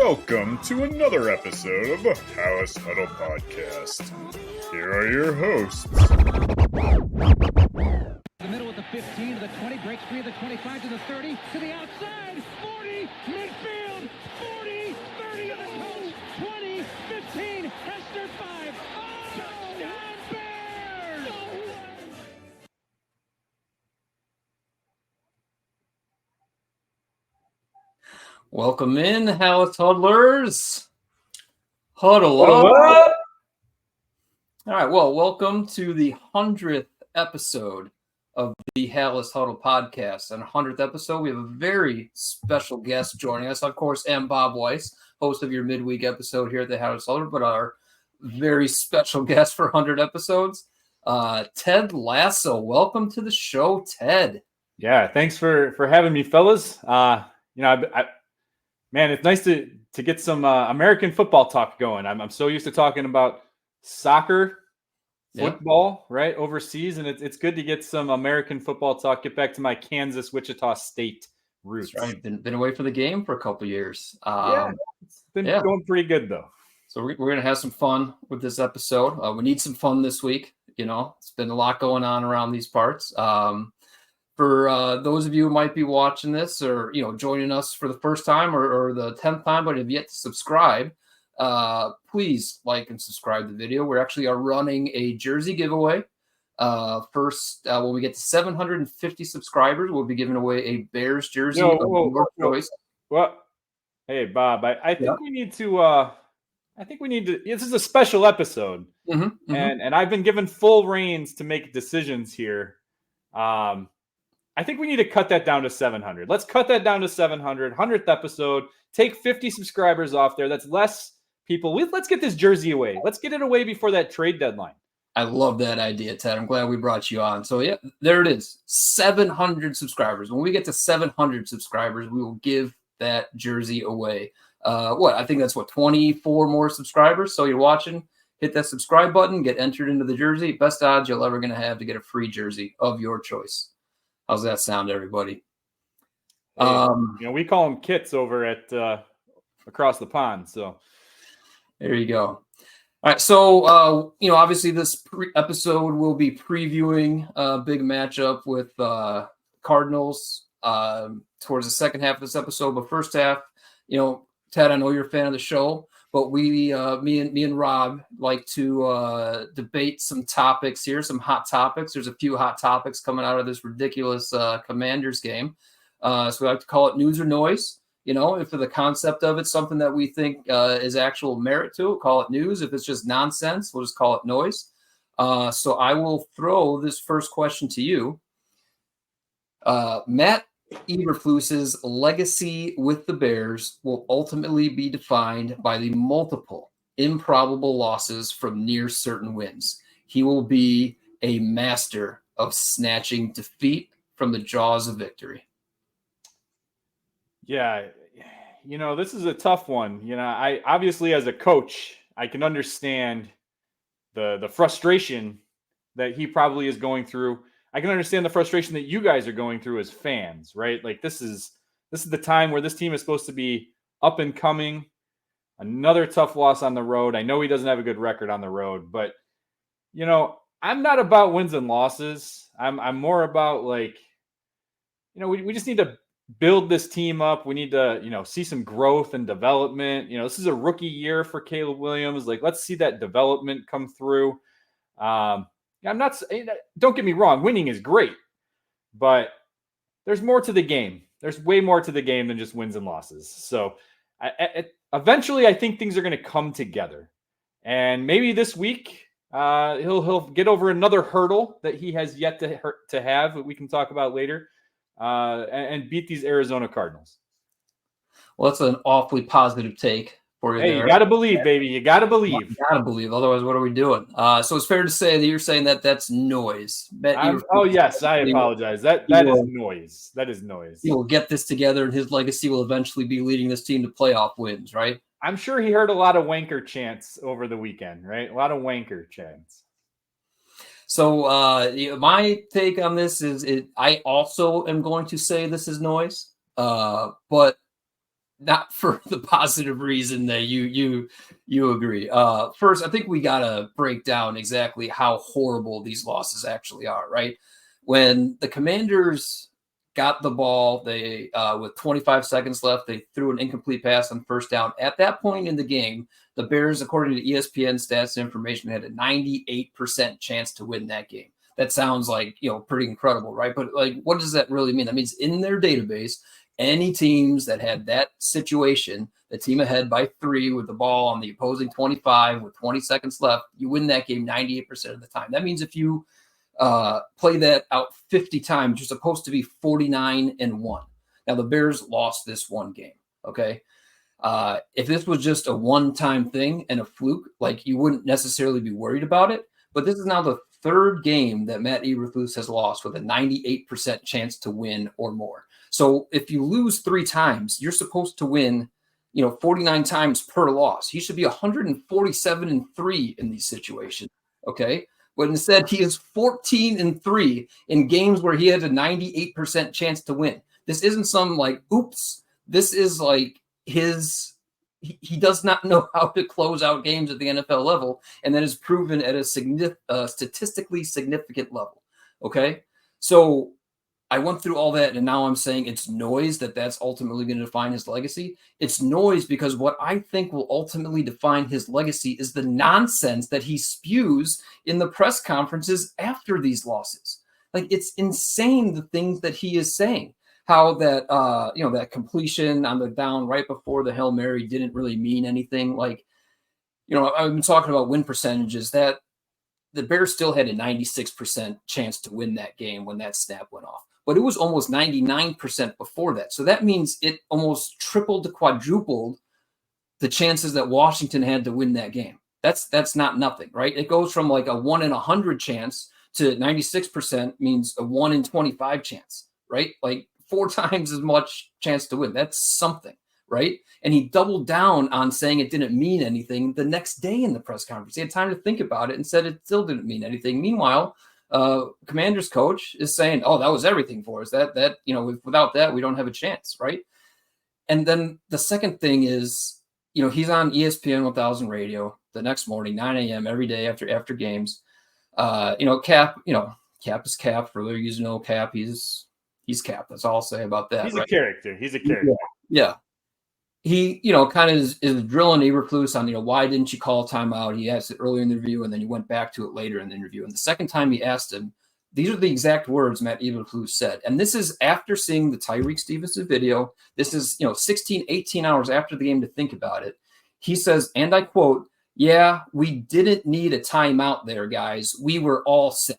Welcome to another episode of the Palace Huddle Podcast. Here are your hosts. The middle at the 15 to the 20, breaks free of the 25 to the 30, to the outside, 40, midfield, 40, 30 on the coast, 20, 15, Hester 5, touchdown Bears! Welcome in, Palace Huddlers. Huddle up. All right, well, welcome to the 100th episode of the Palace Huddle Podcast. On the 100th episode, we have a very special guest joining us. Of course, I'm Bob Weiss, host of your midweek episode here at the Palace Huddle, but our very special guest for 100 episodes, Ted Lasso. Welcome to the show, Ted. Yeah, thanks for having me, fellas. Man, it's nice to get some American football talk going. I'm so used to talking about soccer, football, right, overseas, and it's good to get some American football talk. Get back to my Kansas, Wichita State roots. That's right. Been away from the game for a couple of years. It's been going pretty good though. So we're going to have some fun with this episode. We need some fun this week. You know, it's been a lot going on around these parts. For those of you who might be watching this or, joining us for the first time or the 10th time, but have yet to subscribe, please like and subscribe to the video. We actually are running a jersey giveaway. First, when we get to 750 subscribers, we'll be giving away a Bears jersey of your choice. Well, hey, Bob, I think we need to this is a special episode. And I've been given full reins to make decisions here. I think we need to cut that down to 700. Let's cut that down to 700. 100th episode. Take 50 subscribers off there. That's less people. Let's get this jersey away. Let's get it away before that trade deadline. I love that idea, Ted. I'm glad we brought you on. So, yeah, there it is. 700 subscribers. When we get to 700 subscribers, we will give that jersey away. I think that's 24 more subscribers. So you're watching, hit that subscribe button, get entered into the jersey. Best odds you're ever going to have to get a free jersey of your choice. How's that sound, everybody? Hey, we call them kits over at across the pond. So there you go. All right. So, obviously this episode will be previewing a big matchup with Cardinals towards the second half of this episode. But first half, Ted, I know you're a fan of the show, but me and Rob like to debate some topics here, some hot topics. There's a few hot topics coming out of this ridiculous Commanders game. So we like to call it news or noise. If the concept of it's something that we think is actual merit to it, call it news. If it's just nonsense, we'll just call it noise. So I will throw this first question to you. Matt Eberflus's legacy with the Bears will ultimately be defined by the multiple improbable losses from near certain wins. He will be a master of snatching defeat from the jaws of victory. Yeah, this is a tough one. I obviously as a coach, I can understand the frustration that he probably is going through. I can understand the frustration that you guys are going through as fans, right? Like this is the time where this team is supposed to be up and coming. Another tough loss on the road. I know he doesn't have a good record on the road, but I'm not about wins and losses. I'm more about we just need to build this team up. We need to, see some growth and development. This is a rookie year for Caleb Williams. Let's see that development come through. Don't get me wrong, winning is great, but there's more to the game. There's way more to the game than just wins and losses. So eventually I think things are going to come together, and maybe this week he'll get over another hurdle that he has yet to have that we can talk about later, and beat these Arizona Cardinals. Well, that's an awfully positive take. Hey, you got to believe, baby. You got to believe. You got to believe. Otherwise, what are we doing? So it's fair to say that you're saying that that's noise. Yes, I apologize. That is noise. That is noise. He will get this together, and his legacy will eventually be leading this team to playoff wins, right? I'm sure he heard a lot of wanker chants over the weekend, right? A lot of wanker chants. So my take on this is I also am going to say this is noise, but not for the positive reason that you agree. First, I think we gotta break down exactly how horrible these losses actually are, right? When the Commanders got the ball, they with 25 seconds left, they threw an incomplete pass on first down. At that point in the game, the Bears, according to ESPN stats information, had a 98% chance to win that game. That sounds like, pretty incredible, right? But like, what does that really mean? That means in their database, any teams that had that situation, the team ahead by 3 with the ball on the opposing 25 with 20 seconds left, you win that game 98% of the time. That means if you play that out 50 times, you're supposed to be 49-1. Now the Bears lost this one game. Okay. If this was just a one-time thing and a fluke, like you wouldn't necessarily be worried about it. But this is now the third game that Matt Eberflus has lost with a 98% chance to win or more. So if you lose 3 times, you're supposed to win, 49 times per loss. He should be 147-3 in these situations. Okay. But instead, he is 14-3 in games where he had a 98% chance to win. This isn't some like, oops. This is like he does not know how to close out games at the NFL level, and that is proven at a statistically significant level. Okay. So I went through all that, and now I'm saying it's noise that's ultimately going to define his legacy. It's noise because what I think will ultimately define his legacy is the nonsense that he spews in the press conferences after these losses. Like, it's insane the things that he is saying. How that, that completion on the down right before the Hail Mary didn't really mean anything. Like, I've been talking about win percentages, that the Bears still had a 96% chance to win that game when that snap went off. But it was almost 99% before that. So that means it almost tripled to quadrupled the chances that Washington had to win that game. That's not nothing, right? It goes from like a 1 in 100 chance to 96% means a 1 in 25 chance, right? Like 4 times as much chance to win. That's something, right? And he doubled down on saying it didn't mean anything the next day in the press conference. He had time to think about it and said it still didn't mean anything. Meanwhile, Commander's coach is saying, "Oh, that was everything for us. That without that, we don't have a chance, right?" And then the second thing is, he's on ESPN 1000 radio the next morning, 9 a.m. every day after games. Cap is Cap. For those you know, Cap, he's Cap. That's all I'll say about that. He's right? a character. He's a character. Yeah. He, kind of is drilling Eberflus on, why didn't you call a timeout? He asked it earlier in the interview, and then he went back to it later in the interview. And the second time he asked him, these are the exact words Matt Eberflus said. And this is after seeing the Tyreek Stevenson video. This is, 16, 18 hours after the game to think about it. He says, and I quote, "Yeah, we didn't need a timeout there, guys. We were all set."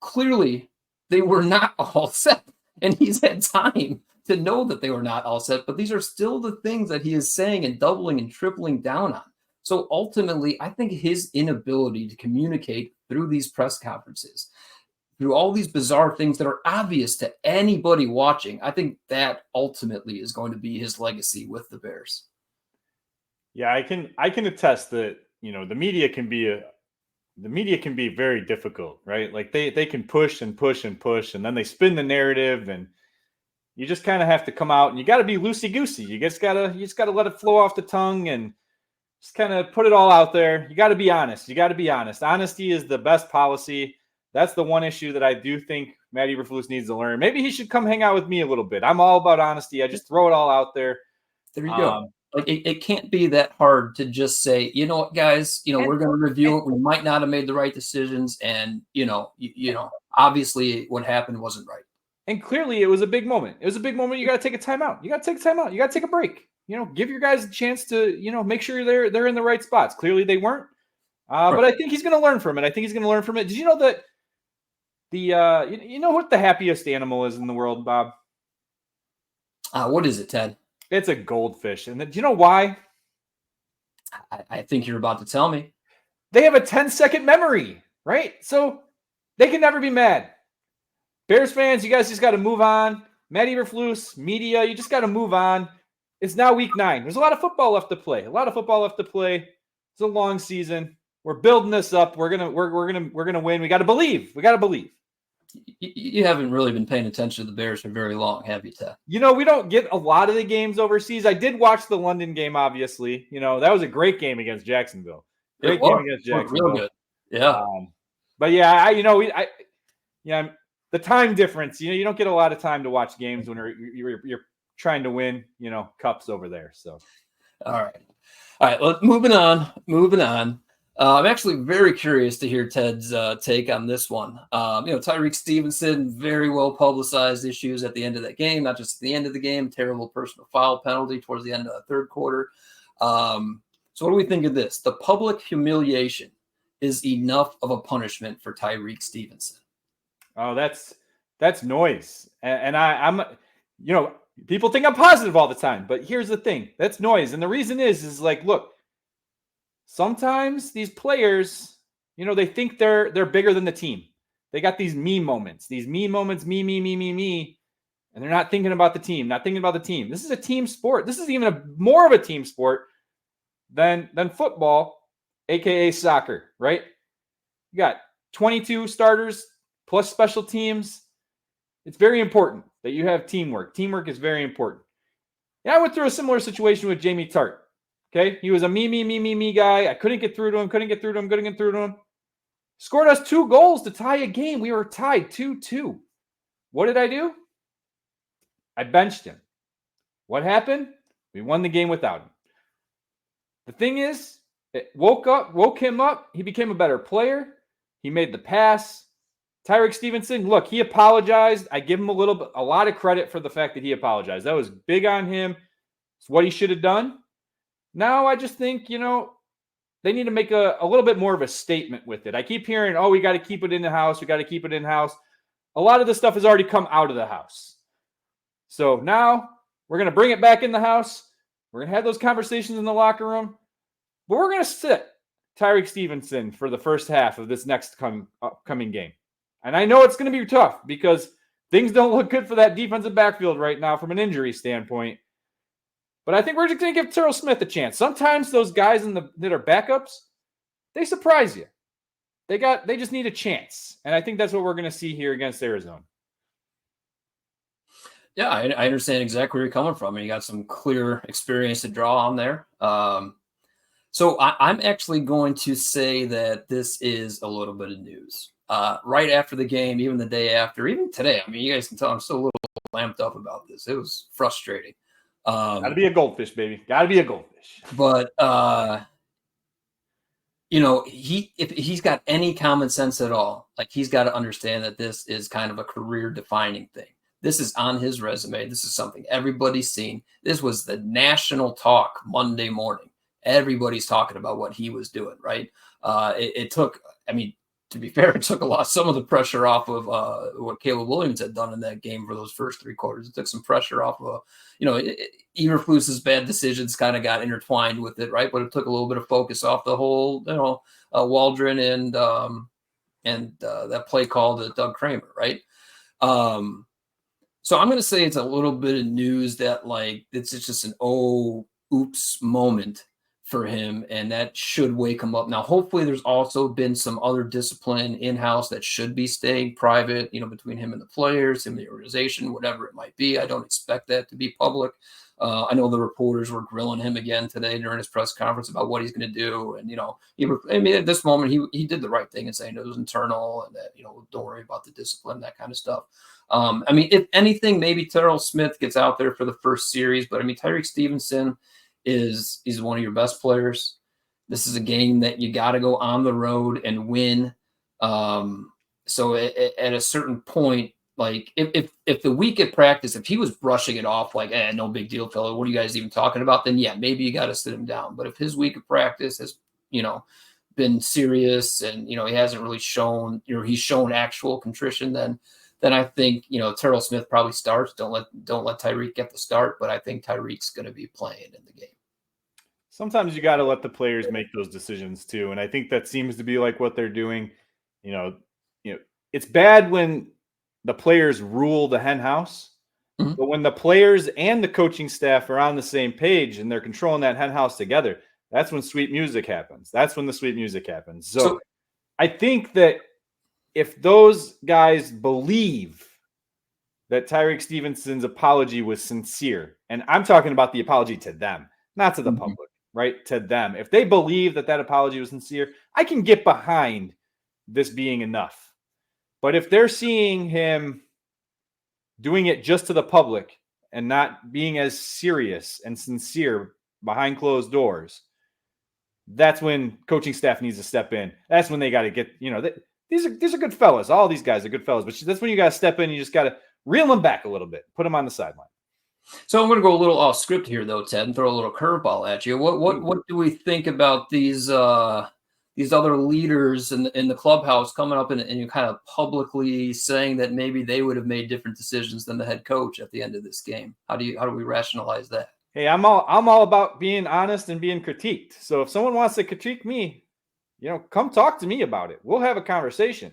Clearly, they were not all set. And he's had time to know that they were not all set, but these are still the things that he is saying and doubling and tripling down on. So ultimately, I think his inability to communicate through these press conferences, through all these bizarre things that are obvious to anybody watching, I think that ultimately is going to be his legacy with the Bears. Yeah, I can attest that, the media can be very difficult, right? Like they can push and push and push, and then they spin the narrative, and you just kind of have to come out, and you got to be loosey-goosey. You just gotta let it flow off the tongue and just kind of put it all out there. You got to be honest. Honesty is the best policy. That's the one issue that I do think Matt Eberflus needs to learn. Maybe he should come hang out with me a little bit. I'm all about honesty. I just throw it all out there. There you go. Like it can't be that hard to just say, you know what, guys, we're going to review it. We might not have made the right decisions. And, obviously what happened wasn't right. And clearly it was a big moment. You got to take a timeout. You got to take a break. Give your guys a chance to, make sure they're in the right spots. Clearly they weren't. But I think he's going to learn from it. Did you know that you know what the happiest animal is in the world, Bob? What is it, Ted? It's a goldfish. And do you know why? I think you're about to tell me. They have a 10-second memory, right? So they can never be mad. Bears fans, you guys just got to move on. Matt Eberflus, media, you just got to move on. It's now week 9. There's a lot of football left to play. It's a long season. We're building this up. We're gonna win. We got to believe. You haven't really been paying attention to the Bears for very long, have you, Ted? We don't get a lot of the games overseas. I did watch the London game, obviously. That was a great game against Jacksonville. Great game against Jacksonville. Real good. Yeah. But yeah, the time difference. You don't get a lot of time to watch games when you're trying to win, cups over there. So, all right. Moving on. I'm actually very curious to hear Ted's take on this one. Tyreek Stevenson, very well publicized issues at the end of that game, not just at the end of the game, terrible personal foul penalty towards the end of the third quarter. So what do we think of this? The public humiliation is enough of a punishment for Tyreek Stevenson. Oh, that's noise. And I'm people think I'm positive all the time, but here's the thing. That's noise. And the reason is like, look, sometimes these players, they think they're bigger than the team. They got these me moments, me, and they're not thinking about the team, This is a team sport. This is even more of a team sport than football, aka soccer, right? You got 22 starters plus special teams. It's very important that you have teamwork. Teamwork is very important. Yeah, I went through a similar situation with Jamie Tart. Okay, he was a me guy. I couldn't get through to him. Scored us 2 goals to tie a game. We were tied 2-2. What did I do? I benched him. What happened? We won the game without him. The thing is, it woke him up. He became a better player. He made the pass. Tyreek Stevenson, look, he apologized. I give him a lot of credit for the fact that he apologized. That was big on him. It's what he should have done. Now I just think, they need to make a little bit more of a statement with it. I keep hearing, we got to keep it in the house. We got to keep it in house. A lot of the stuff has already come out of the house. So now we're going to bring it back in the house. We're going to have those conversations in the locker room. But we're going to sit Tyreek Stevenson for the first half of this next upcoming game. And I know it's going to be tough because things don't look good for that defensive backfield right now from an injury standpoint. But I think we're just going to give Terrell Smith a chance. Sometimes those guys that are backups, they surprise you. They just need a chance. And I think that's what we're going to see here against Arizona. Yeah, I understand exactly where you're coming from. And you got some clear experience to draw on there. So I'm actually going to say that this is a little bit of news. Right after the game, even the day after, even today. I mean, you guys can tell I'm still a little lamped up about this. It was frustrating. Gotta be a goldfish, baby. Gotta be a goldfish. But if he's got any common sense at all, like he's got to understand that this is kind of a career defining thing. This is on his resume. This is something everybody's seen. This was the national talk Monday morning. Everybody's talking about what he was doing, right? It took, to be fair, it took some of the pressure off of what Caleb Williams had done in that game for those first 3 quarters. It took some pressure off of, Eberflus's bad decisions kind of got intertwined with it, right? But it took a little bit of focus off the whole, Waldron and that play call to Doug Kramer, right? So I'm going to say it's a little bit of news that like it's just an oops moment for him, and that should wake him up. Now, hopefully there's also been some other discipline in-house that should be staying private, between him and the players, him and the organization, whatever it might be. I don't expect that to be public. I know the reporters were grilling him again today during his press conference about what he's going to do. And, at this moment, he did the right thing in saying it was internal and that, don't worry about the discipline, that kind of stuff. If anything, maybe Terrell Smith gets out there for the first series, but Tyreek Stevenson is one of your best players. This is a game that you got to go on the road and win. So at a certain point, like if the week at practice, if he was brushing it off like, no big deal, fella, what are you guys even talking about? Then yeah, maybe you got to sit him down. But if his week of practice has, been serious and, he hasn't really shown, he's shown actual contrition, then I think, Terrell Smith probably starts. Don't let Tyreek get the start, but I think Tyreek's going to be playing in the game. Sometimes you got to let the players make those decisions too. And I think that seems to be like what they're doing. It's bad when the players rule the hen house, but when the players and the coaching staff are on the same page and they're controlling that hen house together, that's when sweet music happens. So I think that if those guys believe that Tyreek Stevenson's apology was sincere, and I'm talking about the apology to them, not to the public, right? To them. If they believe that apology was sincere, I can get behind this being enough. But if they're seeing him doing it just to the public and not being as serious and sincere behind closed doors, that's when coaching staff needs to step in. That's when they got to get, these are good fellas. All these guys are good fellas, but that's when you got to step in. You just got to reel them back a little bit, put them on the sideline. So I'm going to go a little off script here, though, Ted, and throw a little curveball at you. What do we think about these other leaders in the clubhouse coming up and you kind of publicly saying that maybe they would have made different decisions than the head coach at the end of this game? How do we rationalize that? Hey, I'm all about being honest and being critiqued. So if someone wants to critique me, come talk to me about it. We'll have a conversation.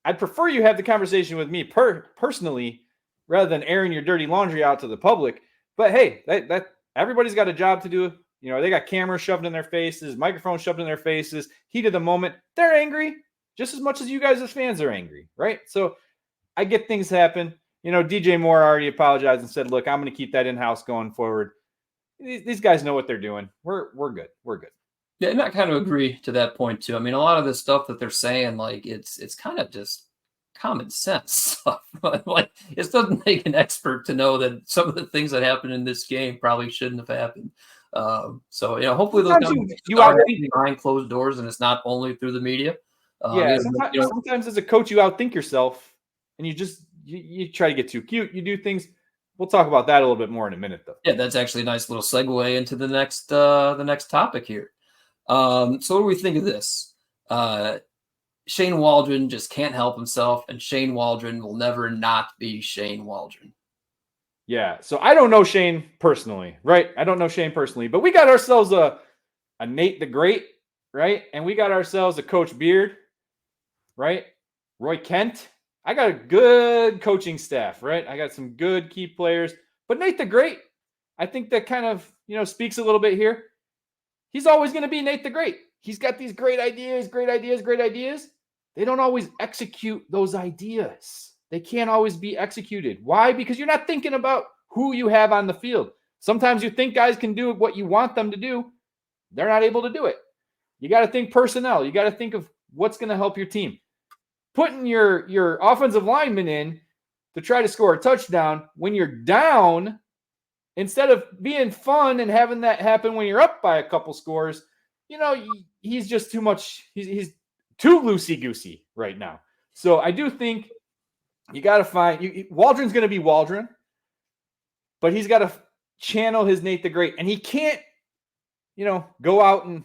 I'd prefer you have the conversation with me personally rather than airing your dirty laundry out to the public. But hey, that everybody's got a job to do. They got cameras shoved in their faces, microphones shoved in their faces, heat of the moment. They're angry just as much as you guys as fans are angry, right? So I get things happen. DJ Moore already apologized and said, look, I'm going to keep that in-house going forward. These guys know what they're doing. We're good. We're good. Yeah, and I kind of agree to that point too. I mean, a lot of the stuff that they're saying, like it's kind of just common sense stuff. Like it doesn't take an expert to know that some of the things that happened in this game probably shouldn't have happened. So hopefully those guys behind closed doors, and it's not only through the media. Sometimes as a coach, you outthink yourself, and you try to get too cute. You do things. We'll talk about that a little bit more in a minute, though. Yeah, that's actually a nice little segue into the next topic here. So what do we think of this? Shane Waldron just can't help himself, and Shane Waldron will never not be Shane Waldron. Yeah, so I don't know Shane personally, right? I don't know Shane personally, but we got ourselves a Nate the Great, right? And we got ourselves a Coach Beard, right? Roy Kent. I got a good coaching staff, right? I got some good key players, but Nate the Great, I think that kind of, speaks a little bit here. He's always going to be Nate the Great. He's got these great ideas. They don't always execute those ideas. They can't always be executed. Why? Because you're not thinking about who you have on the field. Sometimes you think guys can do what you want them to do. They're not able to do it. You got to think personnel. You got to think of what's going to help your team. Putting your offensive lineman in to try to score a touchdown when you're down, instead of being fun and having that happen when you're up by a couple scores, he's just too much. He's too loosey-goosey right now. So I do think you got to find Waldron's going to be Waldron, but he's got to channel his Nate the Great, and he can't, go out and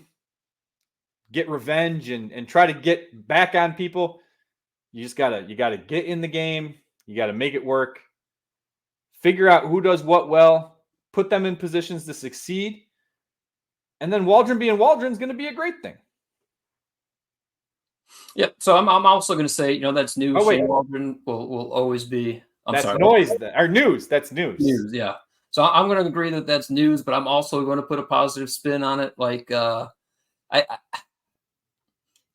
get revenge and try to get back on people. You got to get in the game. You got to make it work. Figure out who does what well, put them in positions to succeed. And then Waldron being Waldron is going to be a great thing. Yeah, so I'm also going to say, that's news. Oh, Shane Waldron will always be. That's noise. Or news. That's news. News, yeah. So I'm going to agree that that's news, but I'm also going to put a positive spin on it. Like,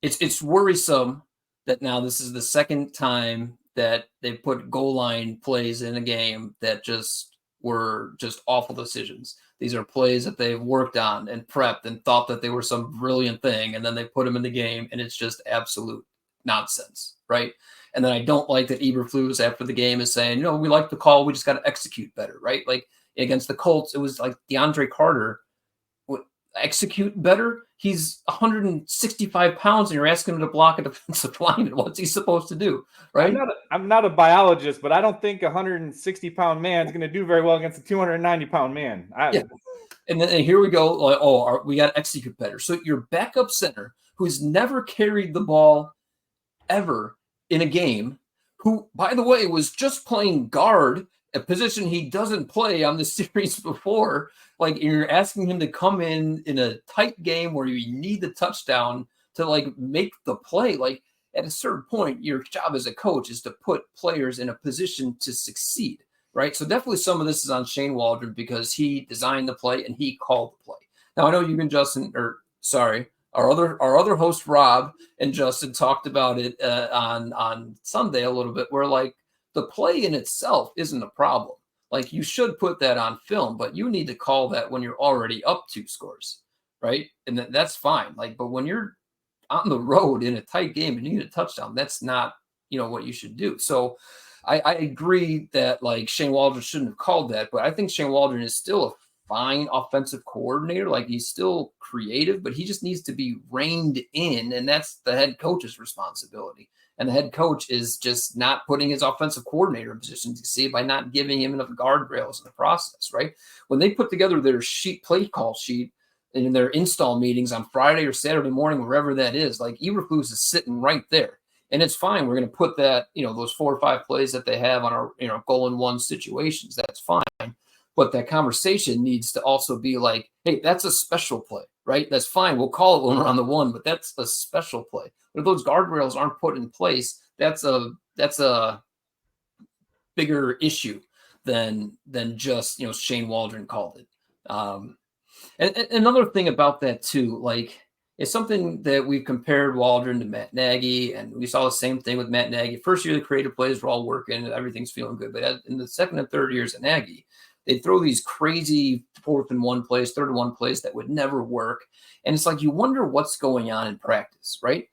it's worrisome that now this is the second time that they put goal line plays in a game that were just awful decisions. These are plays that they've worked on and prepped and thought that they were some brilliant thing, and then they put them in the game, and it's just absolute nonsense, right? And then I don't like that Eberflus after the game is saying, we like the call, we just got to execute better, right? Like against the Colts, it was like DeAndre Carter would execute better. He's 165 pounds, and you're asking him to block a defensive lineman. What's he supposed to do, right? I'm not a biologist, but I don't think a 160-pound man is going to do very well against a 290-pound man. Yeah. And then here we go. Like, we got to execute better. So your backup center, who's never carried the ball ever in a game, who, by the way, was just playing guard, a position he doesn't play on the series before. Like, you're asking him to come in a tight game where you need the touchdown to make the play. Like, at a certain point, your job as a coach is to put players in a position to succeed, right? So definitely some of this is on Shane Waldron because he designed the play and he called the play. Now I know you can Our other host Rob and Justin talked about it on Sunday a little bit, where like the play in itself isn't a problem. Like you should put that on film, but you need to call that when you're already up 2 scores, right? And that's fine. Like, but when you're on the road in a tight game and you need a touchdown, that's not what you should do. So I agree that like Shane Waldron shouldn't have called that, but I think Shane Waldron is still a fine offensive coordinator. Like he's still creative, but he just needs to be reined in, and that's the head coach's responsibility. And the head coach is just not putting his offensive coordinator in position to succeed by not giving him enough guardrails in the process, right? When they put together their play call sheet and in their install meetings on Friday or Saturday morning, wherever that is, like Eberflus is sitting right there. And it's fine. We're going to put that, those 4 or 5 plays that they have on our, goal and one situations. That's fine. But that conversation needs to also be like, hey, that's a special play, right? That's fine. We'll call it when we're on the 1, but that's a special play. But if those guardrails aren't put in place, that's a bigger issue than just, Shane Waldron called it. And another thing about that too, like it's something that we've compared Waldron to Matt Nagy, and we saw the same thing with Matt Nagy. First year, the creative plays were all working, and everything's feeling good. But in the second and third years of Nagy, they throw these crazy 4th and 1 plays, 3rd and 1 plays that would never work. And it's like you wonder what's going on in practice, right?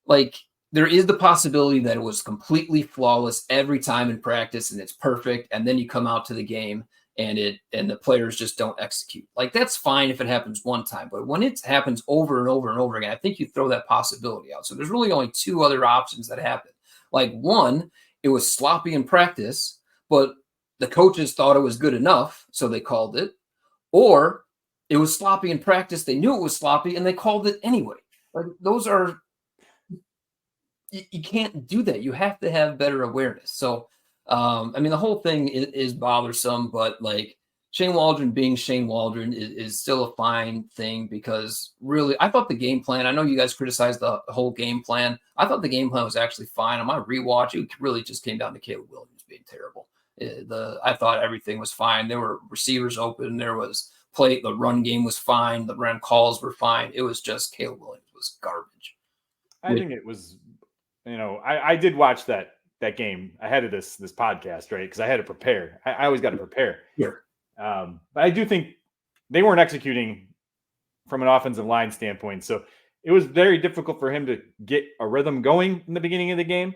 Like there is the possibility that it was completely flawless every time in practice and it's perfect. And then you come out to the game and the players just don't execute. Like that's fine if it happens one time, but when it happens over and over and over again, I think you throw that possibility out. So there's really only 2 other options that happen. Like one, it was sloppy in practice, but the coaches thought it was good enough, so they called it. Or it was sloppy in practice, they knew it was sloppy, and they called it anyway. Like those are, you can't do that. You have to have better awareness. So, the whole thing is bothersome, but like Shane Waldron being Shane Waldron is still a fine thing because really, I thought the game plan, I know you guys criticized the whole game plan. I thought the game plan was actually fine. On my rewatch, it really just came down to Caleb Williams being terrible. I thought everything was fine. There were receivers open. There was play. The run game was fine. The run calls were fine. It was just Caleb Williams was garbage. I think it was, I did watch that game ahead of this podcast, right? Because I had to prepare. I always got to prepare. Sure. But I do think they weren't executing from an offensive line standpoint. So it was very difficult for him to get a rhythm going in the beginning of the game.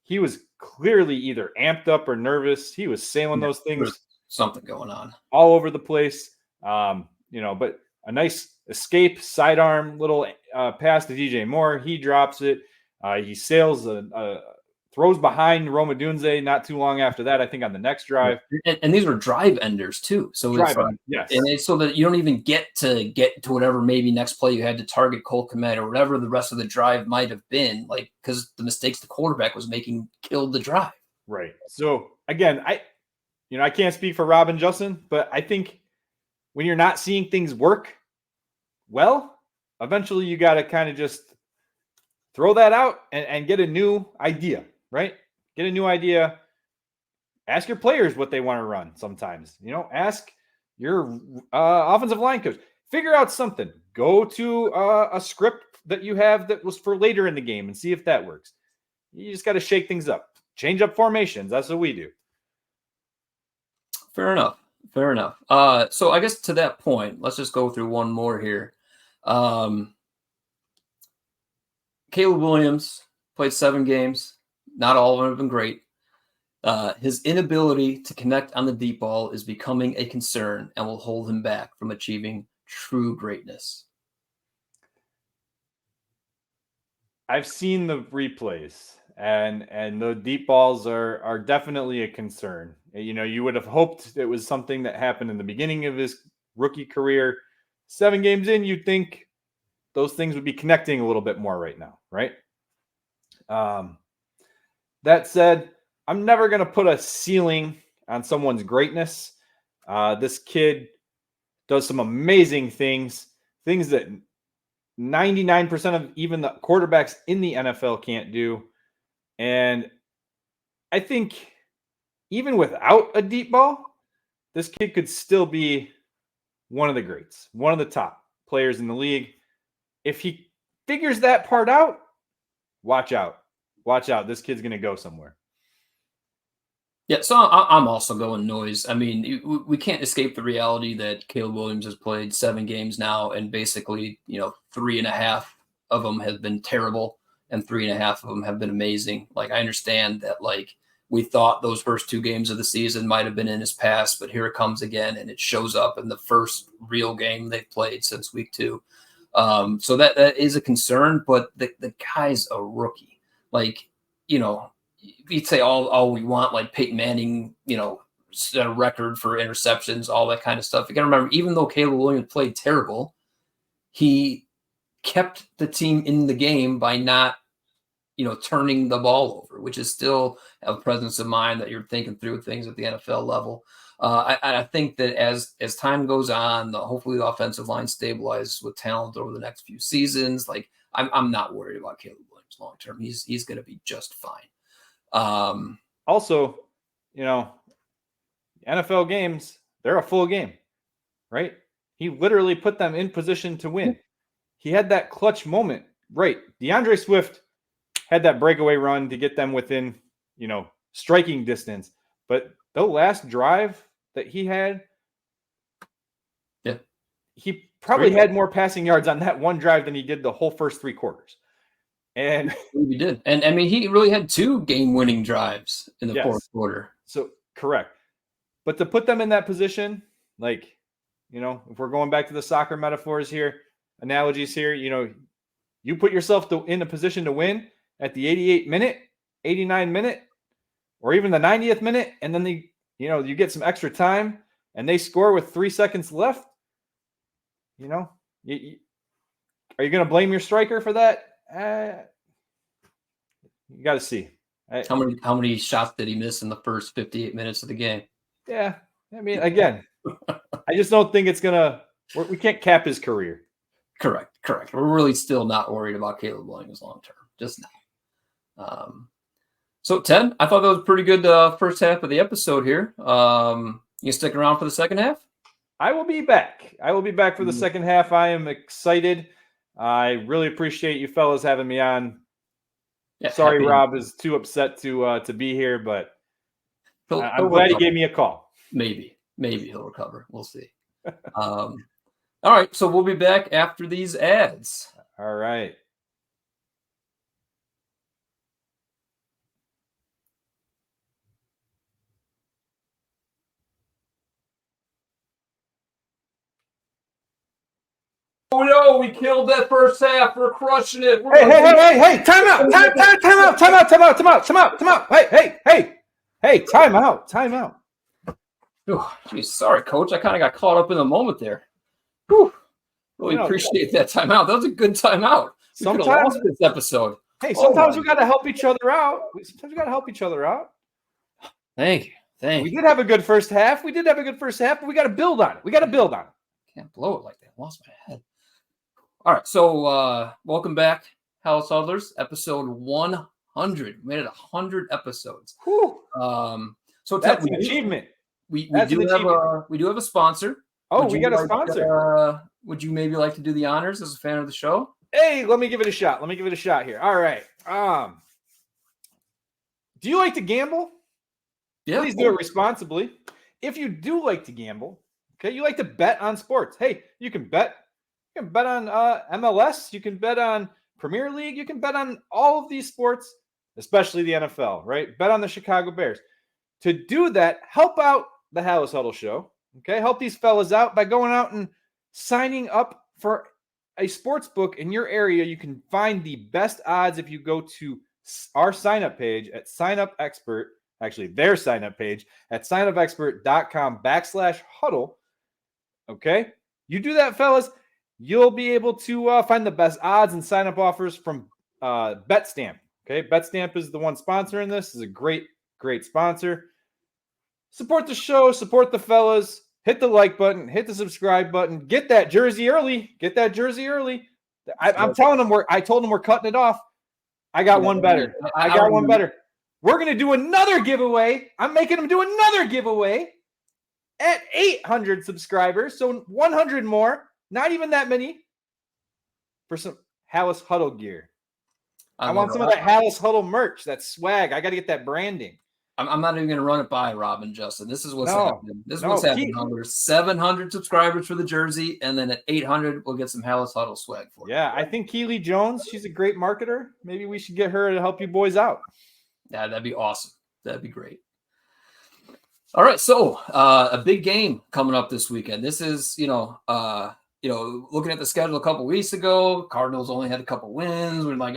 He was clearly either amped up or nervous. He was sailing those things. Something going on all over the place. But a nice escape, sidearm little pass to DJ Moore. He drops it. He sails throws behind Roma Dunze not too long after that, I think on the next drive. And these were drive enders too. So yes. And it's so that you don't even get to whatever maybe next play you had to target Cole Kmet or whatever the rest of the drive might have been, like because the mistakes the quarterback was making killed the drive. Right. So again, I can't speak for Rob and Justin, but I think when you're not seeing things work well, eventually you got to kind of just throw that out and get a new idea, right? Get a new idea. Ask your players what they want to run sometimes. Ask your offensive line coach. Figure out something. Go to a script that you have that was for later in the game and see if that works. You just got to shake things up. Change up formations. That's what we do. Fair enough. So I guess to that point, let's just go through one more here. Caleb Williams played 7 games. Not all of them have been great. His inability to connect on the deep ball is becoming a concern and will hold him back from achieving true greatness. I've seen the replays, and the deep balls are definitely a concern. You would have hoped it was something that happened in the beginning of his rookie career. 7 games in, you'd think those things would be connecting a little bit more right now, right? That said, I'm never going to put a ceiling on someone's greatness. This kid does some amazing things that 99% of even the quarterbacks in the NFL can't do. And I think even without a deep ball, this kid could still be one of the greats, one of the top players in the league. if he figures that part out, watch out. Watch out. This kid's going to go somewhere. Yeah, so I'm also going noise. I mean, we can't escape the reality that Caleb Williams has played 7 games now, and basically, 3.5 of them have been terrible, and 3.5 of them have been amazing. Like, I understand that, like, we thought those first 2 games of the season might have been in his past, but here it comes again, and it shows up in the first real game they've played since week 2. So that is a concern, but the guy's a rookie. Like, you'd say all we want, like Peyton Manning, set a record for interceptions, all that kind of stuff. You got to remember, even though Caleb Williams played terrible, he kept the team in the game by not, turning the ball over, which is still a presence of mind that you're thinking through things at the NFL level. I think that as time goes on, hopefully the offensive line stabilizes with talent over the next few seasons. Like, I'm not worried about Caleb Williams long term. He's going to be just fine. Also, NFL games, they're a full game, right? He literally put them in position to win. He had that clutch moment, right? DeAndre Swift had that breakaway run to get them within, striking distance. But the last drive that he had, he probably had more passing yards on that one drive than he did the whole first 3 quarters. And he did. And I mean, he really had 2 game-winning drives in the fourth quarter. So correct. But to put them in that position, like, if we're going back to the soccer metaphors here, analogies here, you put yourself in a position to win at the 88th minute, 89th minute, or even the 90th minute, and then you get some extra time and they score with 3 seconds left. Are you going to blame your striker for that? You got to see. How many shots did he miss in the first 58 minutes of the game? Yeah. I mean, again, I just don't think it's going to – we can't cap his career. Correct. We're really still not worried about Caleb Williams long term, just now. So, Ted, I thought that was a pretty good first half of the episode here. You stick around for the second half? I will be back. For the second half. I am excited. I really appreciate you fellas having me on. Yeah, sorry, Rob is too upset to be here, but I'm glad he gave me a call. Maybe he'll recover. We'll see. All right, so we'll be back after these ads. All right. Oh no, we killed that first half. We're crushing it. Hey, time out. Hey, time out. Oh, geez, sorry, coach. I kind of got caught up in the moment there. Whew. Really appreciate that timeout. That was a good timeout. We could have lost this episode. Hey, sometimes we got to help each other out. Thank you. We did have a good first half. But we got to build on it. Can't blow it like that. I lost my head. All right, so welcome back, House Huddlers, episode 100. We made it 100 episodes. Whew. So that's an achievement. We do have a sponsor. Oh, we got a sponsor. Would you maybe like to do the honors as a fan of the show? Hey, let me give it a shot. Here. All right. Do you like to gamble? Yeah. Please do it responsibly. If you do like to gamble, okay, you like to bet on sports. Hey, you can bet. You can bet on MLS. You can bet on Premier League. You can bet on all of these sports, especially the NFL, right? Bet on the Chicago Bears. To do that, help out the House Huddle Show. Okay, help these fellas out by going out and signing up for a sports book in your area. You can find the best odds if you go to our sign-up page at Sign Up Expert. Actually, their sign-up page at signupexpert.com/huddle. Okay, you do that, fellas. You'll be able to find the best odds and sign-up offers from BetStamp. Okay, BetStamp is the one sponsoring this. This is a great sponsor. Support the show. Support the fellas. Hit the like button. Hit the subscribe button. Get that jersey early. I'm telling them I told them we're cutting it off. I got one better. We're going to do another giveaway. I'm making them do another giveaway at 800 subscribers. So 100 more. Not even that many. for some Hallis Huddle gear. I love want it. some of that Hallis Huddle merch, that swag. I got to get that branding. I'm not even going to run it by Rob and Justin. This is what's No, happening. This is what's happening. There's 700 subscribers for the jersey, and then at 800, we'll get some Hallis Huddle swag for you. Yeah, I think Keely Jones, she's a great marketer. Maybe we should get her to help you boys out. Yeah, that'd be awesome. That'd be great. All right, so a big game coming up this weekend. This is, looking at the schedule a couple weeks ago, Cardinals only had a couple wins. We're like,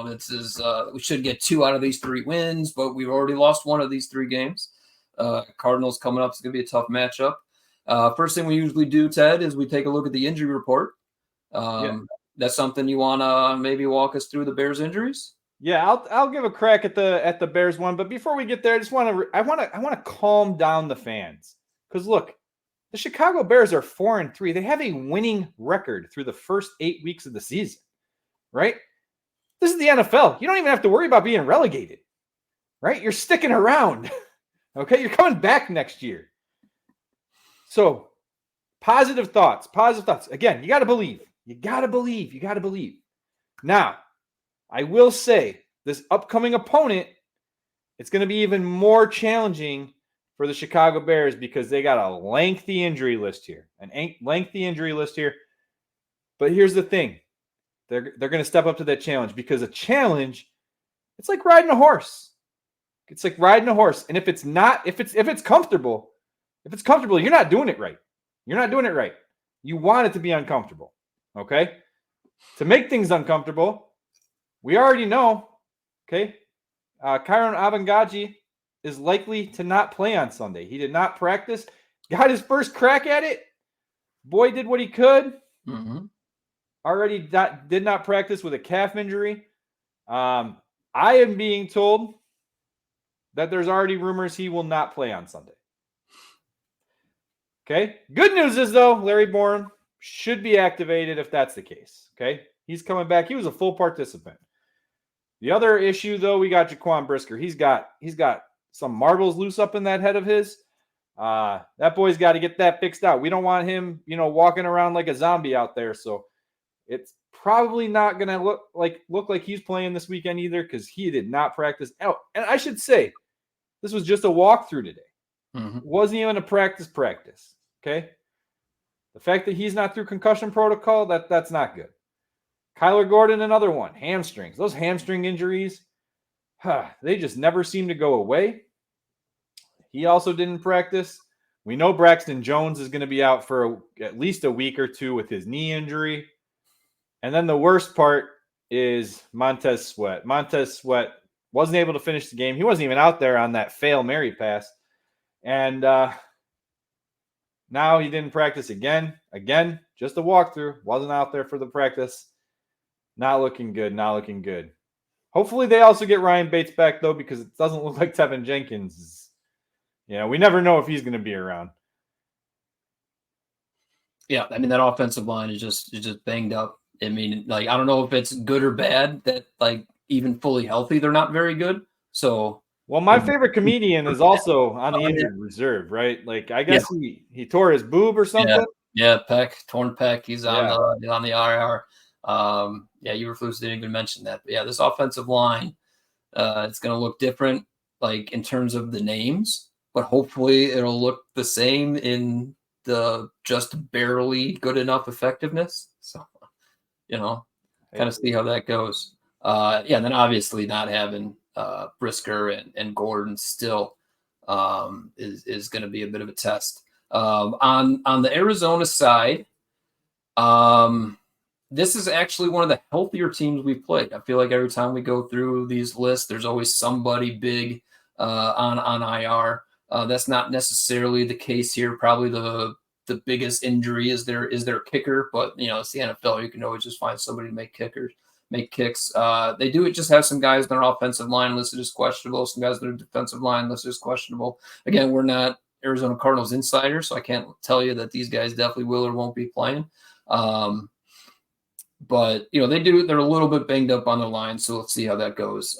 this is we should get 2 out of these 3 wins, but we've already lost 1 of these 3 games. Cardinals coming up is going to be a tough matchup. First thing we usually do, Ted, is we take a look at the injury report. That's something you want to maybe walk us through the Bears injuries? Yeah, I'll give a crack at the Bears one, but before we get there, I want to calm down the fans, because look, the Chicago Bears are 4-3. They have a winning record through the first 8 weeks of the season, right? This is the NFL. You don't even have to worry about being relegated, right? You're sticking around, okay? You're coming back next year. So, positive thoughts. Again, you got to believe. You got to believe. Now, I will say this upcoming opponent, it's going to be even more challenging for the Chicago Bears because they got a lengthy injury list here. But here's the thing. They're going to step up to that challenge, because a challenge, it's like riding a horse. And if it's comfortable, you're not doing it right. You want it to be uncomfortable. Okay? To make things uncomfortable, we already know, okay, Kyron Abangaji is likely to not play on Sunday. He did not practice. Got his first crack at it. Boy did what he could. Mm-hmm. Already did not practice with a calf injury. I am being told that there's already rumors he will not play on Sunday. Okay. Good news is, though, Larry Bourne should be activated if that's the case. Okay. He's coming back. He was a full participant. The other issue, though, we got Jaquan Brisker. He's got some marbles loose up in that head of his. That boy's got to get that fixed out. We don't want him, walking around like a zombie out there. So it's probably not going to look like he's playing this weekend either, because he did not practice. Oh, and I should say, this was just a walkthrough today. Mm-hmm. It wasn't even a practice. Okay. The fact that he's not through concussion protocol, that's not good. Kyler Gordon, another one, hamstrings. Those hamstring injuries, they just never seem to go away. He also didn't practice. We know Braxton Jones is going to be out for at least a week or 2 with his knee injury. And then the worst part is Montez Sweat. Montez Sweat wasn't able to finish the game. He wasn't even out there on that fail Mary pass. And now he didn't practice again. Again, just a walkthrough. Wasn't out there for the practice. Not looking good. Hopefully they also get Ryan Bates back, though, because it doesn't look like Tevin Jenkins is. We never know if he's going to be around. Yeah, I mean, that offensive line is just banged up. I mean, I don't know if it's good or bad that, even fully healthy, they're not very good. So, well, my favorite comedian is also on the injured reserve, right? I guess he tore his boob or something. Yeah, torn pec. He's on the IR. Eberflus didn't even mention that. But yeah, this offensive line, it's going to look different, in terms of the names, but hopefully it'll look the same in the just barely good enough effectiveness. So, kind of see how that goes. And then obviously not having Brisker and Gordon still is going to be a bit of a test. On the Arizona side, this is actually one of the healthier teams we've played. I feel like every time we go through these lists, there's always somebody big on IR. That's not necessarily the case here. Probably the biggest injury is their kicker, but it's the NFL. You can always just find somebody to make kicks. They do just have some guys on their offensive line listed as questionable, some guys on their defensive line listed as questionable. Again, we're not Arizona Cardinals insiders, so I can't tell you that these guys definitely will or won't be playing. But they're a little bit banged up on the line, so let's see how that goes.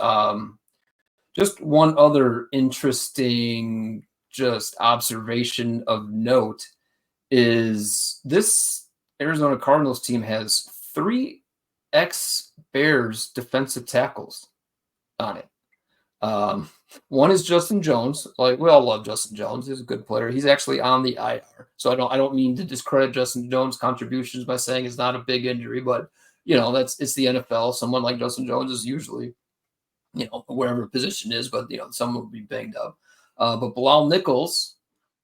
Just one other interesting observation of note is this Arizona Cardinals team has 3 ex-Bears defensive tackles on it. One is Justin Jones. Like, we all love Justin Jones. He's a good player. He's actually on the IR. So I don't mean to discredit Justin Jones' contributions by saying it's not a big injury, but it's the NFL. Someone like Justin Jones is usually, wherever position is, but someone will be banged up. But Bilal Nichols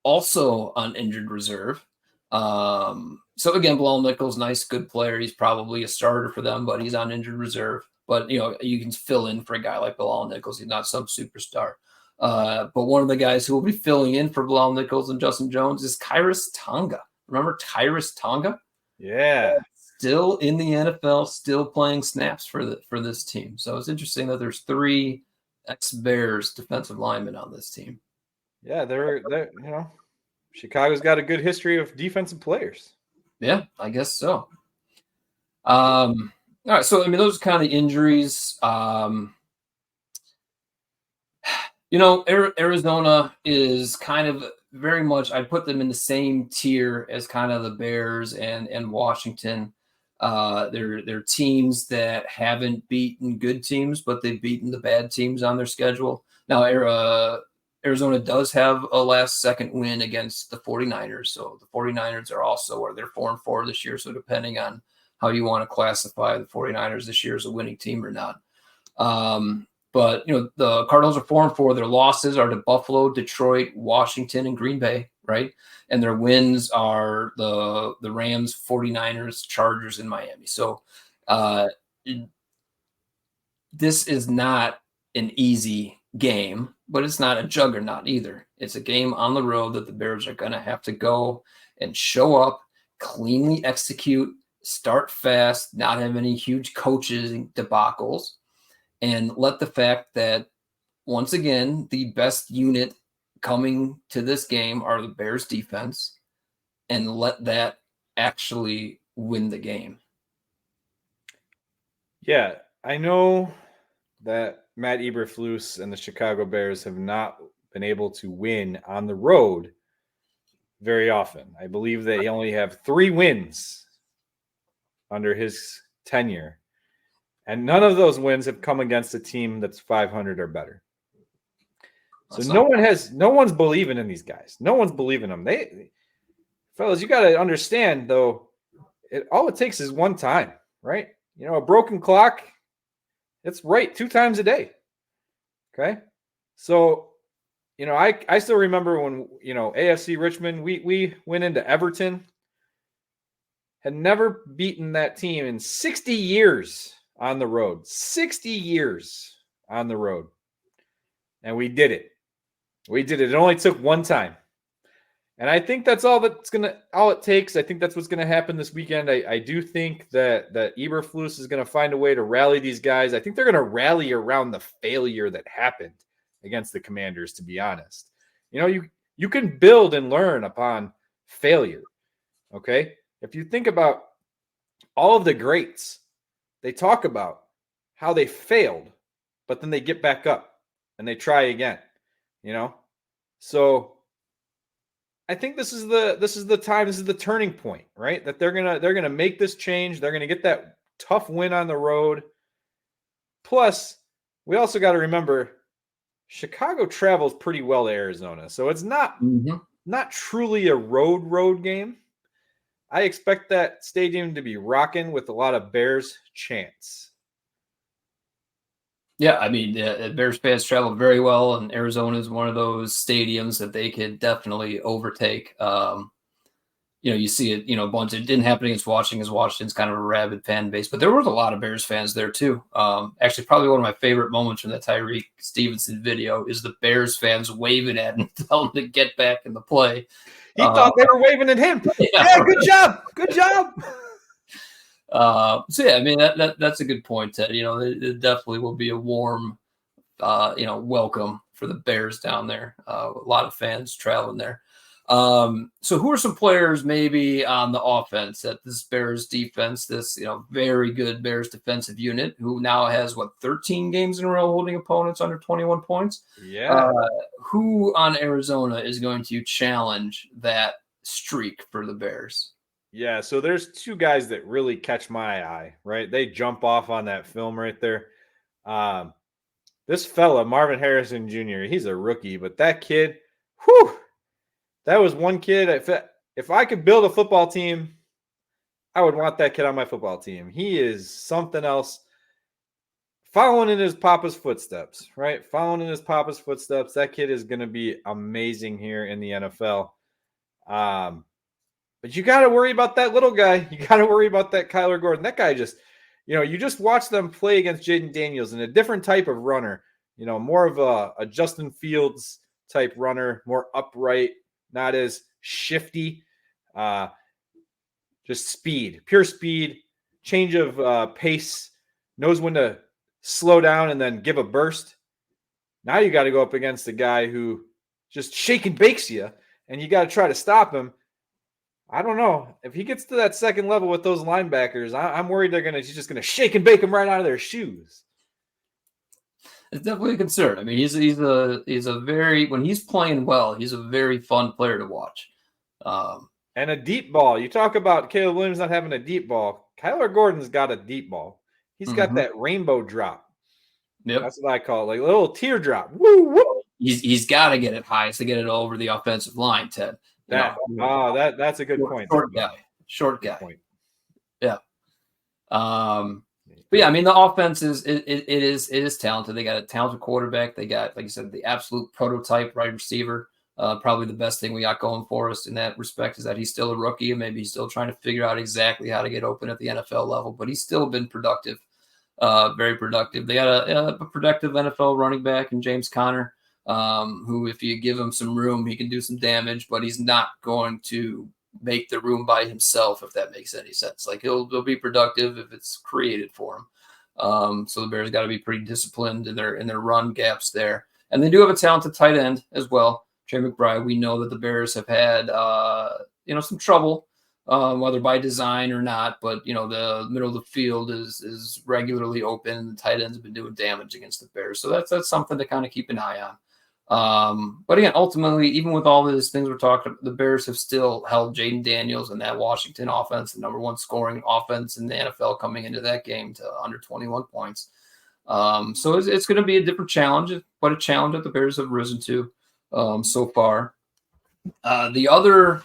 also on injured reserve. So again, Bilal Nichols, nice, good player. He's probably a starter for them, but he's on injured reserve. But, you can fill in for a guy like Bilal Nichols. He's not some superstar. But one of the guys who will be filling in for Bilal Nichols and Justin Jones is Khyiris Tonga. Remember Khyiris Tonga? Yeah. Still in the NFL, still playing snaps for this team. So it's interesting that there's 3 ex-Bears defensive linemen on this team. Yeah, they're Chicago's got a good history of defensive players. Yeah, I guess so. All right, so those are kind of the injuries. Arizona is kind of very much, I'd put them in the same tier as kind of the Bears and Washington. They're teams that haven't beaten good teams, but they've beaten the bad teams on their schedule. Now, Arizona does have a last-second win against the 49ers. So the 49ers are also, they're 4-4 this year. So depending on how you want to classify the 49ers this year as a winning team or not. But, the Cardinals are 4-4. Their losses are to Buffalo, Detroit, Washington, and Green Bay, right? And their wins are the Rams, 49ers, Chargers, and Miami. So this is not an easy game, but it's not a juggernaut either. It's a game on the road that the Bears are going to have to go and show up, cleanly execute, start fast, not have any huge coaches debacles, and let the fact that, once again, the best unit coming to this game are the Bears defense, and let that actually win the game. Yeah, I know that Matt Eberflus and the Chicago Bears have not been able to win on the road very often. I believe they only have 3 wins under his tenure, and none of those wins have come against a team that's 500 or better. So no one's believing in these guys. No one's believing them. Fellas, you got to understand though, all it takes is one time, right? A broken clock, it's right 2 times a day. Okay. So, I still remember when, AFC Richmond, we went into Everton, had never beaten that team in 60 years on the road. 60 years on the road. And we did it. It only took one time. And I think that's all it takes. I think that's what's going to happen this weekend. I do think that Eberflus is going to find a way to rally these guys. I think they're going to rally around the failure that happened against the Commanders, to be honest. You can build and learn upon failure. Okay? If you think about all of the greats, they talk about how they failed, but then they get back up and they try again, So I think this is the time, this is the turning point, right? That they're going to make this change. They're going to get that tough win on the road. Plus, we also got to remember Chicago travels pretty well to Arizona. So it's not truly a road game. I expect that stadium to be rocking with a lot of Bears chants. Yeah, Bears fans travel very well, and Arizona is one of those stadiums that they could definitely overtake. You see it, a bunch. It didn't happen against Washington, because Washington's kind of a rabid fan base, but there was a lot of Bears fans there too. Actually, probably one of my favorite moments from the Tyreek Stevenson video is the Bears fans waving at him, telling him to get back in the play. He thought they were waving at him. Yeah, good job. Good job. That's a good point, Ted. It definitely will be a warm, welcome for the Bears down there. A lot of fans traveling there. So who are some players maybe on the offense at this Bears defense, this, very good Bears defensive unit who now has 13 games in a row holding opponents under 21 points? Yeah. Who on Arizona is going to challenge that streak for the Bears? Yeah, so there's two guys that really catch my eye, right? They jump off on that film right there. This fella, Marvin Harrison Jr., he's a rookie, but that kid, that was one kid. If I could build a football team, I would want that kid on my football team. He is something else. Following in his papa's footsteps, right? Following in his papa's footsteps. That kid is going to be amazing here in the NFL. But you got to worry about that little guy. You got to worry about that Kyler Gordon. That guy just, you just watch them play against Jaden Daniels and a different type of runner, more of a Justin Fields type runner, more upright, not as shifty, just speed, pure speed, change of pace, knows when to slow down and then give a burst. Now you got to go up against a guy who just shake and bakes you, and you got to try to stop him. I don't know. If he gets to that second level with those linebackers, I'm worried he's just going to shake and bake him right out of their shoes. It's definitely a concern. I mean, he's a very, when he's playing well, he's a very fun player to watch. And a deep ball. You talk about Caleb Williams not having a deep ball. Kyler Gordon's got a deep ball. He's got that rainbow drop. Yep. That's what I call it, like a little teardrop. Woo, woo. He's got to get it high to get it over the offensive line, Ted. That's a good point. Short guy. Point. Yeah. But yeah, I mean, the offense is talented. They got a talented quarterback. They got, like you said, the absolute prototype wide receiver. Probably the best thing we got going for us in that respect is that he's still a rookie and maybe he's still trying to figure out exactly how to get open at the NFL level, but he's still been productive, very productive. They got a productive NFL running back in James Conner, who, if you give him some room, he can do some damage, but he's not going to make the room by himself, if that makes any sense. Like he'll be productive if it's created for him. So the Bears got to be pretty disciplined in their run gaps there. And they do have a talented tight end as well. Trey McBride, we know that the Bears have had, some trouble, whether by design or not, but, the middle of the field is regularly open. The tight ends have been doing damage against the Bears. So that's something to kind of keep an eye on. But again, ultimately, even with all these things we're talking about, the Bears have still held Jaden Daniels and that Washington offense, the number one scoring offense in the NFL coming into that game, to under 21 points. So it's going to be a different challenge, but a challenge that the Bears have risen to. So far. The other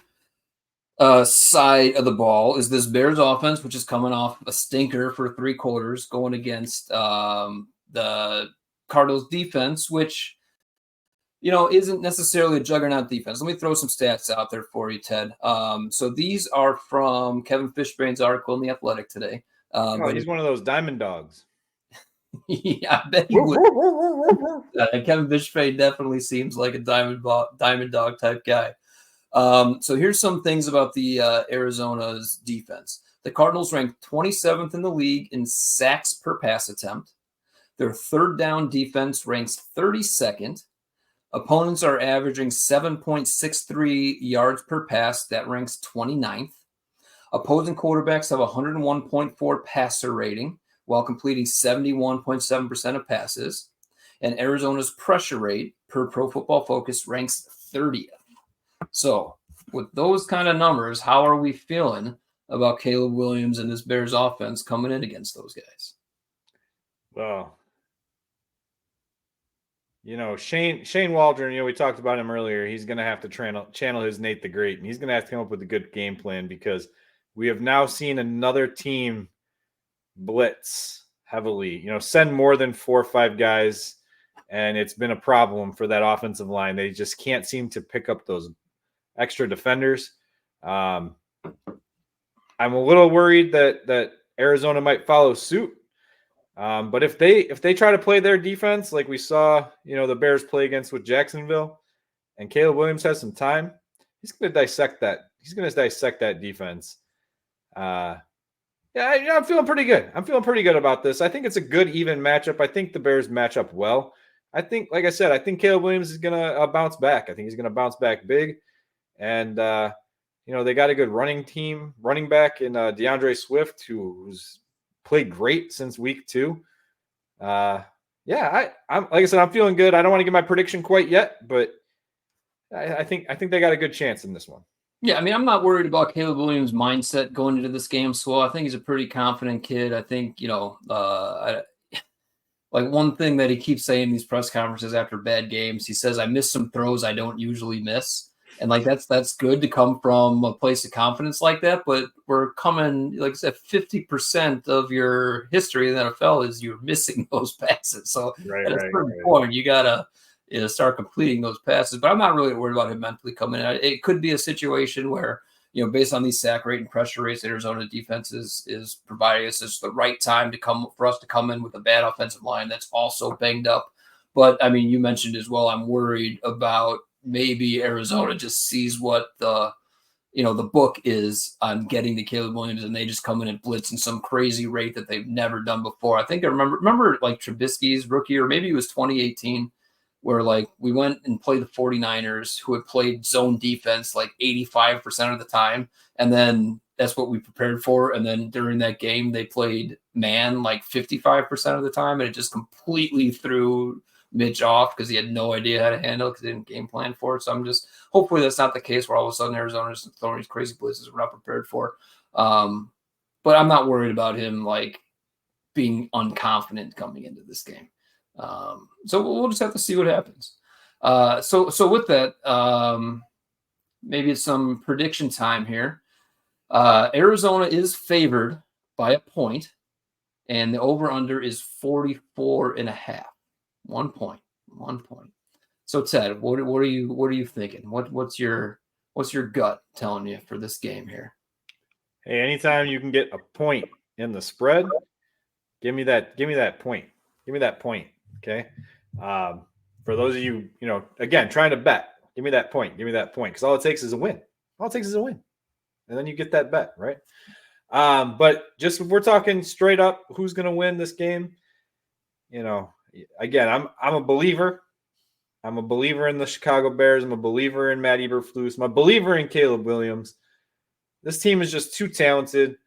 side of the ball is this Bears offense, which is coming off a stinker for 3 quarters, going against the Cardinals defense, which, isn't necessarily a juggernaut defense. Let me throw some stats out there for you, Ted. So these are from Kevin Fishbane's article in The Athletic today. He's one of those diamond dogs. Yeah, I bet he would. Kevin Fishbane definitely seems like a diamond dog type guy. So here's some things about the Arizona's defense. The Cardinals ranked 27th in the league in sacks per pass attempt. Their third down defense ranks 32nd. Opponents are averaging 7.63 yards per pass. That ranks 29th. Opposing quarterbacks have 101.4 passer rating, while completing 71.7% of passes. And Arizona's pressure rate per Pro Football Focus ranks 30th. So with those kind of numbers, how are we feeling about Caleb Williams and this Bears offense coming in against those guys? Well, Shane Waldron, we talked about him earlier. He's going to have to channel his Nate the Great, and he's going to have to come up with a good game plan, because we have now seen another team blitz heavily, send more than 4 or 5 guys, and it's been a problem for that offensive line. They just can't seem to pick up those extra defenders. I'm a little worried that Arizona might follow suit. But if they try to play their defense like we saw, the Bears play against with Jacksonville, and Caleb Williams has some time, he's going to dissect that. He's going to dissect that defense. Yeah, I'm feeling pretty good. I'm feeling pretty good about this. I think it's a good, even matchup. I think the Bears match up well. I think, like I said, I think Caleb Williams is going to bounce back. I think he's going to bounce back big. And, they got a good running back in DeAndre Swift, who's played great since week 2. I'm like I said, I'm feeling good. I don't want to get my prediction quite yet, but I think they got a good chance in this one. Yeah, I mean, I'm not worried about Caleb Williams' mindset going into this game. So I think he's a pretty confident kid. I think, like one thing that he keeps saying in these press conferences after bad games, he says, I miss some throws I don't usually miss. And like that's good to come from a place of confidence like that. But we're coming, like I said, 50% of your history in the NFL is you're missing those passes. So at a certain point, you gotta start completing those passes. But I'm not really worried about him mentally coming in. It could be a situation where, based on these sack rate and pressure rates, Arizona defense is providing us just the right time for us to come in with a bad offensive line that's also banged up. But I mean, you mentioned as well, I'm worried about maybe Arizona just sees what the book is on getting to Caleb Williams, and they just come in and blitz in some crazy rate that they've never done before. I think I remember like Trubisky's rookie, or maybe it was 2018, where like we went and played the 49ers, who had played zone defense like 85% of the time. And then that's what we prepared for. And then during that game, they played man like 55% of the time. And it just completely threw Mitch off because he had no idea how to handle it because he didn't game plan for it. So I'm just, hopefully that's not the case where all of a sudden Arizona's throwing these crazy blitzes we're not prepared for. But I'm not worried about him like being unconfident coming into this game. So we'll just have to see what happens. So with that, maybe it's some prediction time here. Arizona is favored by a point, and the over-under is 44.5. 1 point. So Ted, what are you thinking? What's your gut telling you for this game here? Hey, anytime you can get a point in the spread, give me that point. Give me that point. Okay. For those of you, again, trying to bet, give me that point. Because all it takes is a win. And then you get that bet, right? But just if we're talking straight up, who's going to win this game? Again, I'm a believer. I'm a believer in the Chicago Bears. I'm a believer in Matt Eberflus. I'm a believer in Caleb Williams. This team is just too talented.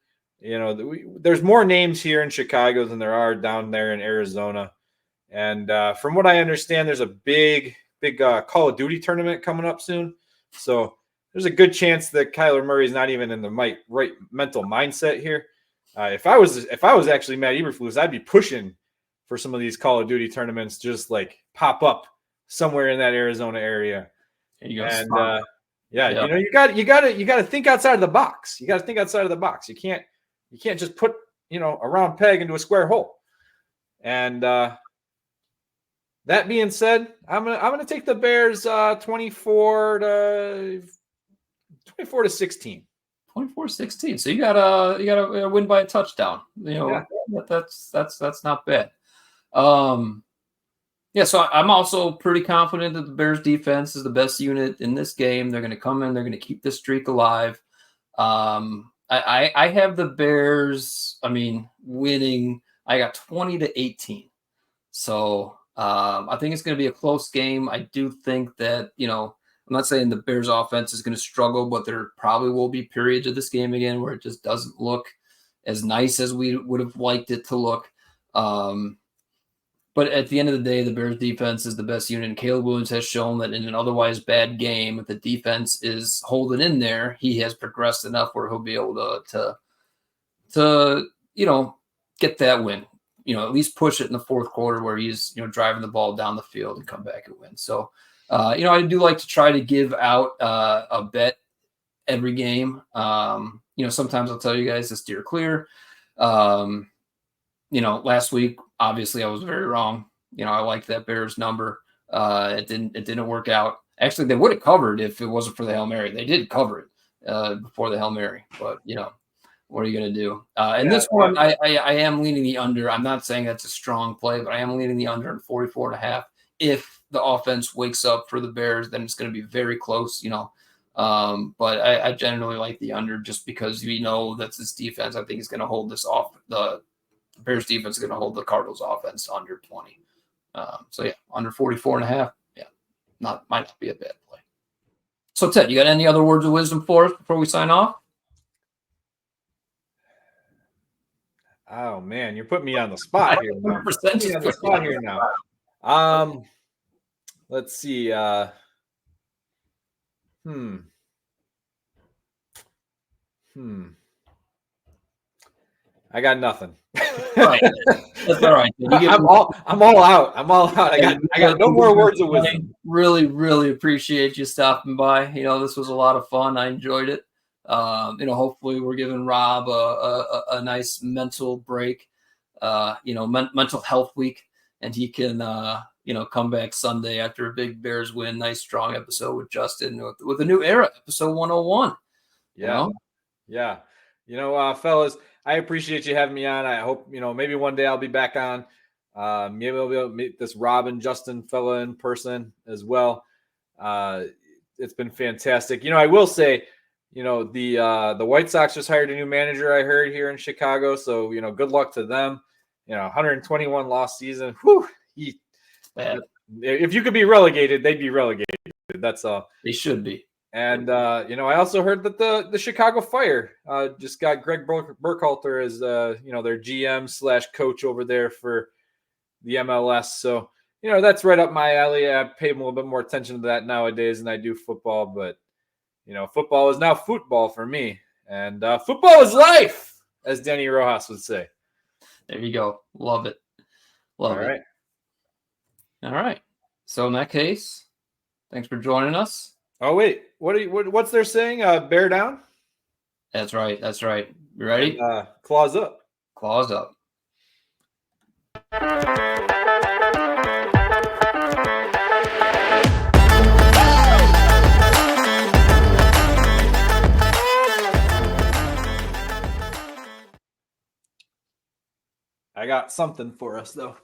There's more names here in Chicago than there are down there in Arizona. And from what I understand, there's a big Call of Duty tournament coming up soon. So there's a good chance that Kyler Murray's not even in the right mental mindset here. If I was actually Matt Eberflus, I'd be pushing for some of these Call of Duty tournaments, just like pop up somewhere in that Arizona area. You got to think outside of the box. You can't just put a round peg into a square hole. And that being said, I'm gonna take the Bears 24 to 16. 24-16. So you gotta win by a touchdown. That's not bad. So I'm also pretty confident that the Bears defense is the best unit in this game. They're going to come in. They're going to keep the streak alive. I have the Bears, winning. I got 20-18. So I think it's going to be a close game. I do think that, I'm not saying the Bears offense is going to struggle, but there probably will be periods of this game again where it just doesn't look as nice as we would have liked it to look. But at the end of the day, the Bears defense is the best unit. And Caleb Williams has shown that in an otherwise bad game, if the defense is holding in there, he has progressed enough where he'll be able to get that win. At least push it in the fourth quarter where he's, driving the ball down the field and come back and win. So, I do like to try to give out a bet every game. Sometimes I'll tell you guys to steer clear. Last week, obviously I was very wrong. I liked that Bears number. It didn't work out. Actually, they would have covered if it wasn't for the Hail Mary. They did cover it before the Hail Mary, but what are you going to do? This one, I am leaning the under. I'm not saying that's a strong play, but I am leaning the under in 44.5. If the offense wakes up for the Bears, then it's going to be very close, but I generally like the under just because that's this defense. I think is going to hold this off. The Bears defense is going to hold the Cardinals offense under 20. Under 44.5. Might not be a bad play. So Ted, you got any other words of wisdom for us before we sign off? Oh man, you're putting me on the spot here now. Let's see. I got nothing. Right. That's all right. I'm all out. I got no more words of wisdom. Really, really appreciate you stopping by. This was a lot of fun. I enjoyed it. Hopefully we're giving Rob a nice mental break, mental health week, and he can, come back Sunday after a big Bears win. Nice, strong episode with Justin with a new era, episode 101. Yeah. Fellas, I appreciate you having me on. I hope, maybe one day I'll be back on. Maybe I'll be able to meet this Rob and Justin fella in person as well. It's been fantastic. I will say, the White Sox just hired a new manager, I heard, here in Chicago. So, good luck to them. 121 loss season. Whew, if you could be relegated, they'd be relegated. That's all. They should be. And, I also heard that the Chicago Fire just got Greg Burkhalter as, their GM / coach over there for the MLS. So, that's right up my alley. I pay a little bit more attention to that nowadays than I do football. But, football is now football for me. And football is life, as Danny Rojas would say. There you go. Love it. Love it. All right. So in that case, thanks for joining us. Oh, wait. What's they're saying? Bear down? That's right. You ready? And, claws up. Claws up. I got something for us, though.